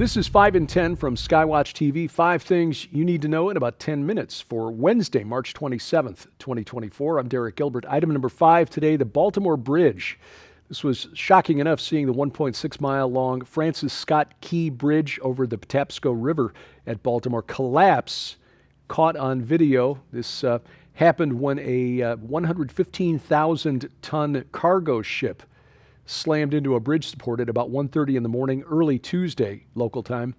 This is 5 in 10 from Skywatch TV. 5 things you need to know in about 10 minutes for Wednesday, March 27th, 2024. I'm Derek Gilbert. Item number 5 today, the Baltimore Bridge. This was shocking enough, seeing the 1.6-mile long Francis Scott Key Bridge over the Patapsco River at Baltimore collapse, caught on video. This happened when a 115,000-ton cargo ship slammed into a bridge support at about 1:30 in the morning, early Tuesday, local time.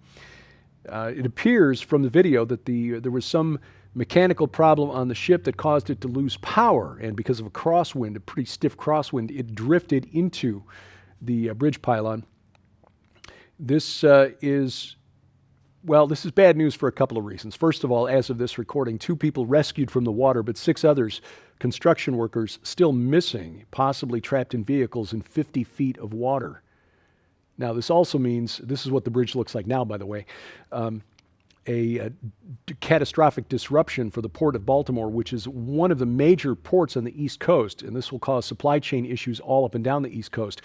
It appears from the video that there was some mechanical problem on the ship that caused it to lose power, and because of a crosswind, a pretty stiff crosswind, it drifted into the bridge pylon. This is bad news for a couple of reasons. First of all, as of this recording, 2 people rescued from the water, but 6 others, construction workers, still missing, possibly trapped in vehicles in 50 feet of water. Now, this also means, this is what the bridge looks like now, by the way, a catastrophic disruption for the Port of Baltimore, which is one of the major ports on the East Coast, and this will cause supply chain issues all up and down the East Coast.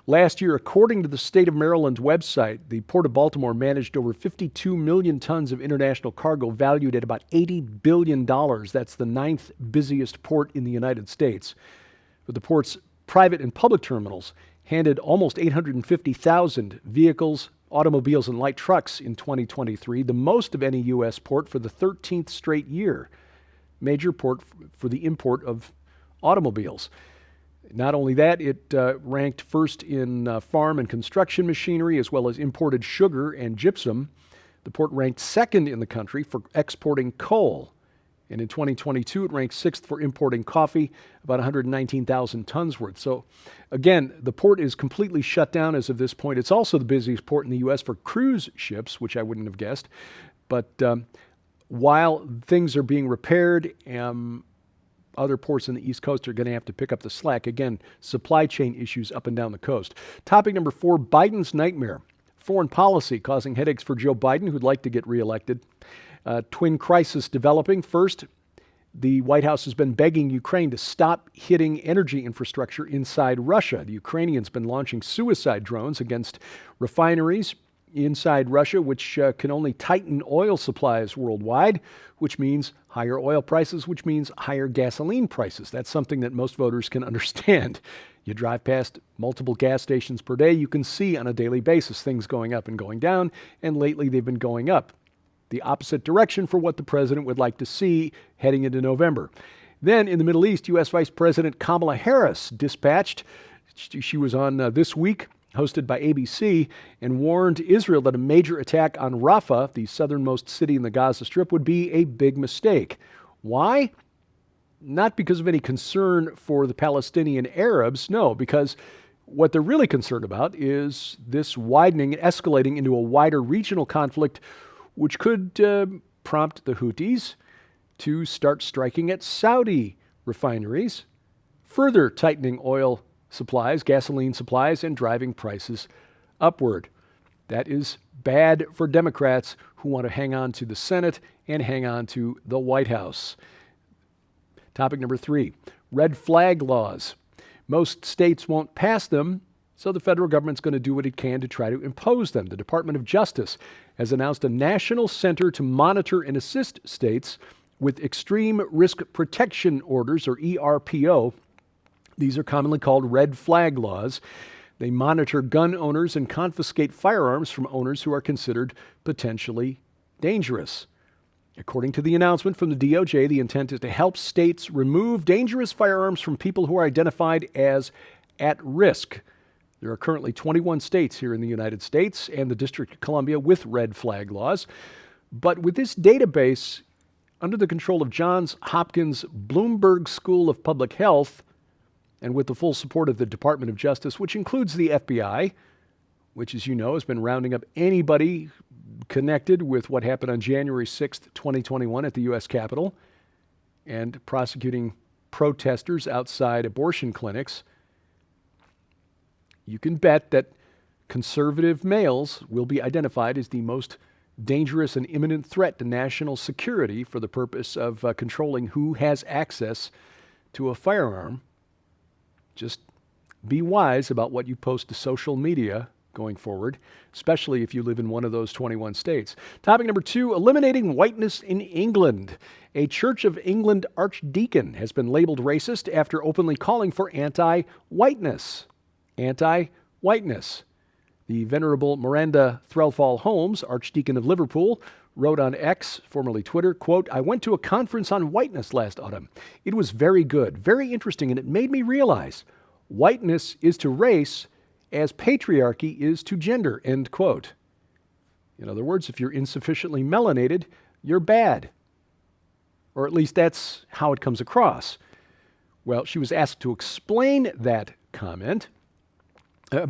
Last year, according to the State of Maryland's website, the Port of Baltimore managed over 52 million tons of international cargo valued at about $80 billion. That's the 9th busiest port in the United States. But the port's private and public terminals handled almost 850,000 vehicles, automobiles, and light trucks in 2023, the most of any U.S. port for the 13th straight year. Major port for the import of automobiles. Not only that, it ranked first in farm and construction machinery, as well as imported sugar and gypsum. The port ranked second in the country for exporting coal. And in 2022, it ranked 6th for importing coffee, about 119,000 tons worth. So again, the port is completely shut down as of this point. It's also the busiest port in the U.S. for cruise ships, which I wouldn't have guessed. But while things are being repaired, other ports on the East Coast are going to have to pick up the slack. Again, supply chain issues up and down the coast. Topic number 4, Biden's nightmare. Foreign policy causing headaches for Joe Biden, who'd like to get reelected. Twin crisis developing. First, the White House has been begging Ukraine to stop hitting energy infrastructure inside Russia. The Ukrainians have been launching suicide drones against refineries inside Russia, which can only tighten oil supplies worldwide, which means higher oil prices, which means higher gasoline prices. That's something that most voters can understand. You drive past multiple gas stations per day, you can see on a daily basis things going up and going down, and lately they've been going up. The opposite direction for what the president would like to see heading into November. Then in the Middle East, U.S. Vice President Kamala Harris dispatched. She was on This Week, hosted by ABC, and warned Israel that a major attack on Rafah, the southernmost city in the Gaza Strip, would be a big mistake. Why? Not because of any concern for the Palestinian Arabs, no, because what they're really concerned about is this widening and escalating into a wider regional conflict, which could prompt the Houthis to start striking at Saudi refineries, further tightening oil supplies, gasoline supplies, and driving prices upward. That is bad for Democrats who want to hang on to the Senate and hang on to the White House. Topic number 3, red flag laws. Most states won't pass them, so the federal government's going to do what it can to try to impose them. The Department of Justice has announced a national center to monitor and assist states with extreme risk protection orders, or ERPO. These are commonly called red flag laws. They monitor gun owners and confiscate firearms from owners who are considered potentially dangerous. According to the announcement from the DOJ, the intent is to help states remove dangerous firearms from people who are identified as at risk. There are currently 21 states here in the United States and the District of Columbia with red flag laws. But with this database under the control of Johns Hopkins Bloomberg School of Public Health, and with the full support of the Department of Justice, which includes the FBI, which, as you know, has been rounding up anybody connected with what happened on January 6th, 2021 at the U.S. Capitol, and prosecuting protesters outside abortion clinics, you can bet that conservative males will be identified as the most dangerous and imminent threat to national security for the purpose of controlling who has access to a firearm. Just be wise about what you post to social media going forward, especially if you live in one of those 21 states. Topic number 2, eliminating whiteness in England. A Church of England archdeacon has been labeled racist after openly calling for anti-whiteness. Anti-whiteness. The Venerable Miranda Threlfall Holmes, Archdeacon of Liverpool, wrote on X, formerly Twitter, quote, "I went to a conference on whiteness last autumn. It was very good, very interesting, and it made me realize whiteness is to race as patriarchy is to gender," end quote. In other words, if you're insufficiently melanated, you're bad. Or at least that's how it comes across. Well, she was asked to explain that comment.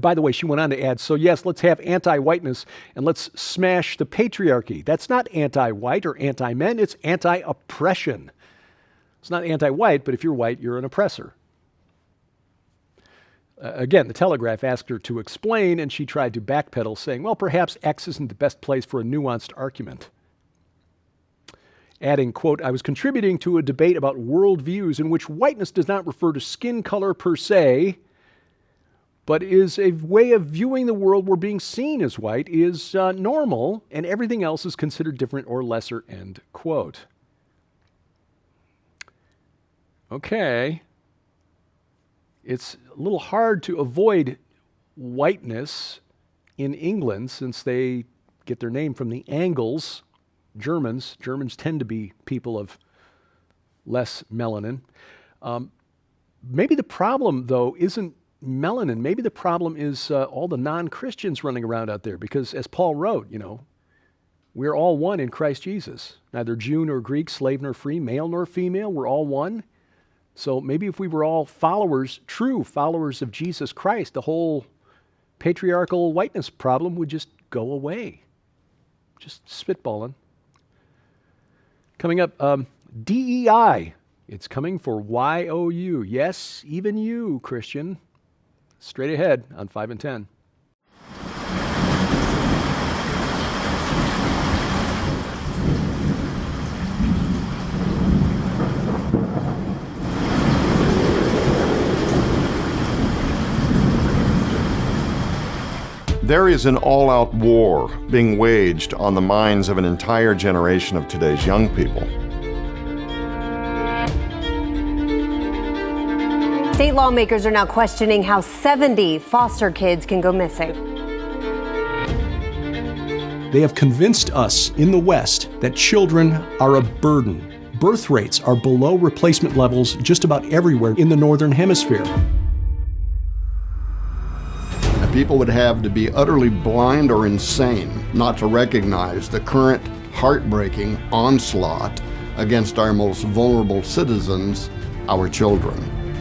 By the way, she went on to add, so yes, let's have anti-whiteness and let's smash the patriarchy. That's not anti-white or anti-men, it's anti-oppression. It's not anti-white, but if you're white, you're an oppressor. Again, the Telegraph asked her to explain, and she tried to backpedal, saying, well, perhaps X isn't the best place for a nuanced argument. Adding, quote, "I was contributing to a debate about worldviews in which whiteness does not refer to skin color per se, but is a way of viewing the world where being seen as white is normal and everything else is considered different or lesser," end quote. Okay. It's a little hard to avoid whiteness in England since they get their name from the Angles, Germans. Germans tend to be people of less melanin. Maybe the problem, though, isn't melanin. Maybe the problem is all the non-Christians running around out there, because as Paul wrote, we're all one in Christ Jesus. Neither Jew nor Greek, slave nor free, male nor female, we're all one. So maybe if we were all followers, true followers of Jesus Christ, the whole patriarchal whiteness problem would just go away. Just spitballing. Coming up, DEI. It's coming for YOU. Yes, even you, Christian. Straight ahead on 5 and 10. There is an all-out war being waged on the minds of an entire generation of today's young people. State lawmakers are now questioning how 70 foster kids can go missing. They have convinced us in the West that children are a burden. Birth rates are below replacement levels just about everywhere in the Northern Hemisphere. People would have to be utterly blind or insane not to recognize the current heartbreaking onslaught against our most vulnerable citizens, our children.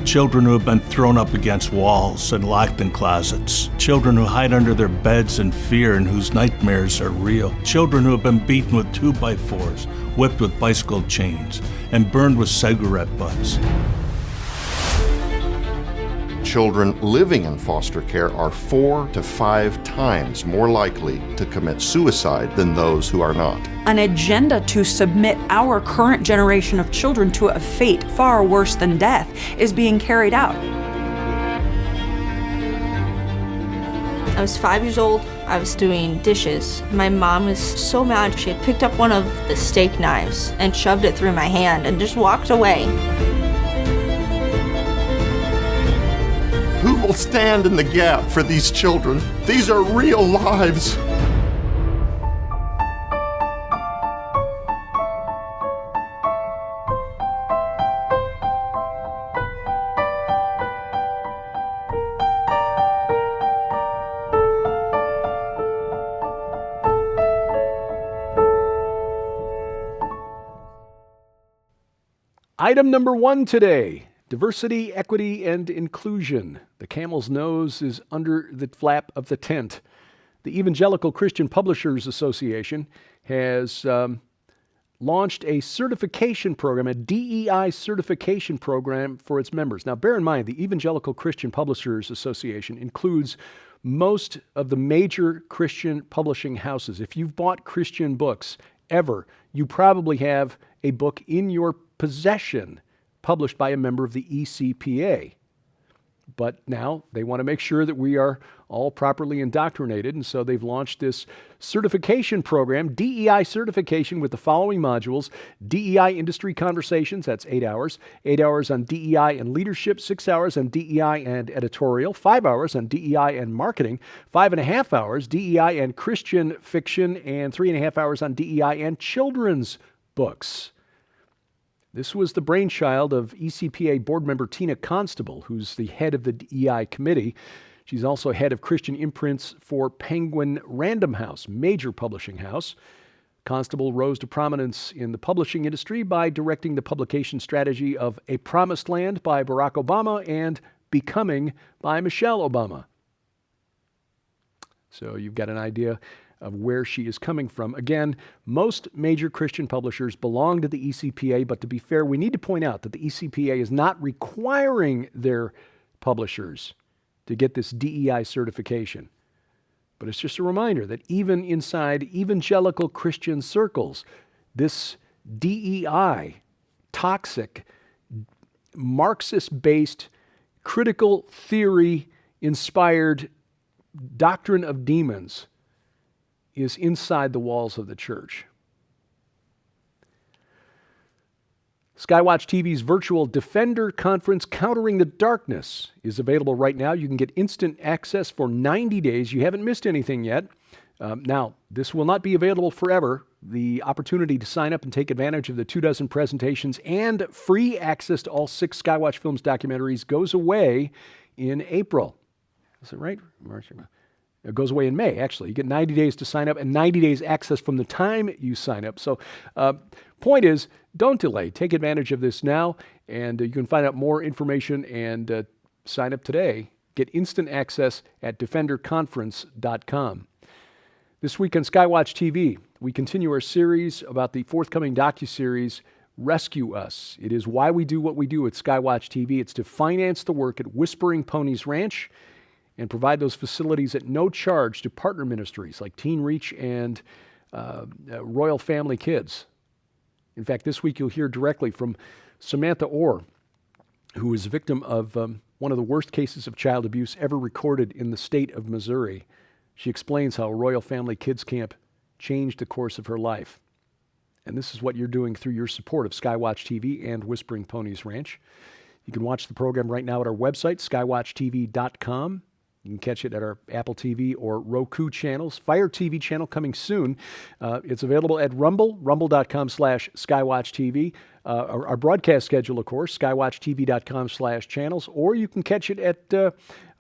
Children who have been thrown up against walls and locked in closets. Children who hide under their beds in fear and whose nightmares are real. Children who have been beaten with 2x4s, whipped with bicycle chains, and burned with cigarette butts. Children living in foster care are 4 to 5 times more likely to commit suicide than those who are not. An agenda to submit our current generation of children to a fate far worse than death is being carried out. I was 5 years old. I was doing dishes. My mom was so mad. She had picked up one of the steak knives and shoved it through my hand and just walked away. Who will stand in the gap for these children? These are real lives. Item number 1 today. Diversity, equity, and inclusion. The camel's nose is under the flap of the tent. The Evangelical Christian Publishers Association has launched a certification program, a DEI certification program for its members. Now, bear in mind, the Evangelical Christian Publishers Association includes most of the major Christian publishing houses. If you've bought Christian books ever, you probably have a book in your possession published by a member of the ECPA. But now they want to make sure that we are all properly indoctrinated, and so they've launched this certification program, DEI certification, with the following modules: DEI Industry Conversations, that's 8 hours, 8 hours on DEI and leadership, 6 hours on DEI and editorial, 5 hours on DEI and marketing, 5.5 hours DEI and Christian fiction, and 3.5 hours on DEI and children's books. This was the brainchild of ECPA board member Tina Constable, who's the head of the DEI committee. She's also head of Christian imprints for Penguin Random House, major publishing house. Constable rose to prominence in the publishing industry by directing the publication strategy of A Promised Land by Barack Obama and Becoming by Michelle Obama. So you've got an idea of where she is coming from. Again, most major Christian publishers belong to the ECPA, but to be fair, we need to point out that the ECPA is not requiring their publishers to get this DEI certification. But it's just a reminder that even inside evangelical Christian circles, this DEI, toxic, Marxist-based, critical theory-inspired doctrine of demons is inside the walls of the church. Skywatch TV's virtual Defender Conference, Countering the Darkness, is available right now. You can get instant access for 90 days. You haven't missed anything yet. Now, this will not be available forever. The opportunity to sign up and take advantage of the 24 presentations and free access to all 6 Skywatch Films documentaries goes away in April. Is it right? March. It goes away in May, actually. You get 90 days to sign up and 90 days access from the time you sign up. So point is, don't delay. Take advantage of this now, and you can find out more information and sign up today. Get instant access at defenderconference.com. This week on Skywatch TV, we continue our series about the forthcoming docuseries, Rescue Us. It is why we do what we do at Skywatch TV. It's to finance the work at Whispering Ponies Ranch and provide those facilities at no charge to partner ministries like Teen Reach and Royal Family Kids. In fact, this week you'll hear directly from Samantha Orr, who is a victim of one of the worst cases of child abuse ever recorded in the state of Missouri. She explains how Royal Family Kids Camp changed the course of her life. And this is what you're doing through your support of Skywatch TV and Whispering Ponies Ranch. You can watch the program right now at our website, skywatchtv.com. You can catch it at our Apple TV or Roku channels. Fire TV channel coming soon. It's available at Rumble, rumble.com/skywatchtv. Our broadcast schedule, of course, skywatchtv.com/channels, or you can catch it at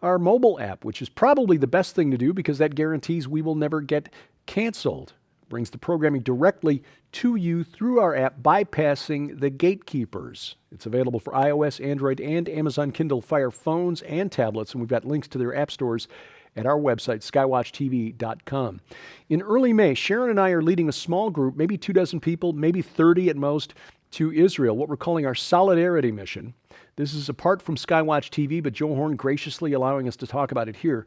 our mobile app, which is probably the best thing to do because that guarantees we will never get canceled. Brings the programming directly to you through our app, bypassing the gatekeepers. It's available for iOS, Android, and Amazon Kindle Fire phones and tablets, and we've got links to their app stores at our website, skywatchtv.com. In early May, Sharon and I are leading a small group, maybe 24 people, maybe 30 at most, to Israel, what we're calling our Solidarity Mission. This is apart from Skywatch TV, but Joe Horn graciously allowing us to talk about it here.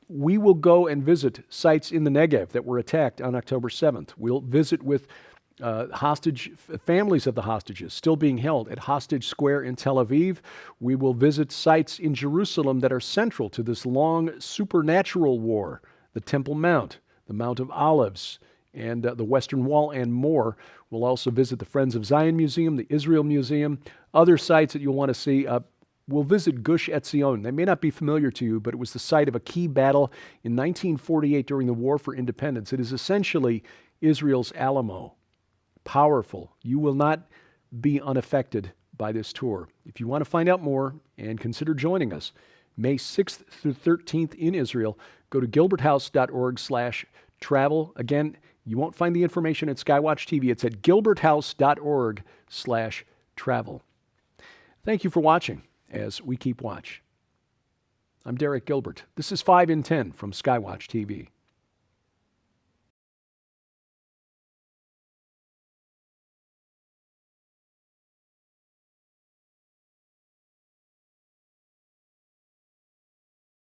We will go and visit sites in the Negev that were attacked on October 7th. We'll visit with families of the hostages still being held at Hostage Square in Tel Aviv. We will visit sites in Jerusalem that are central to this long supernatural war, the Temple Mount, the Mount of Olives, and the Western Wall, and more. We'll also visit the Friends of Zion Museum, the Israel Museum, other sites that you'll want to see. We'll visit Gush Etzion. They may not be familiar to you, but it was the site of a key battle in 1948 during the War for Independence. It is essentially Israel's Alamo. Powerful. You will not be unaffected by this tour. If you want to find out more and consider joining us, May 6th through 13th in Israel, go to gilberthouse.org/travel. Again, you won't find the information at Skywatch TV. It's at gilberthouse.org/travel. Thank you for watching as we keep watch. I'm Derek Gilbert. This is 5 in 10 from Skywatch TV.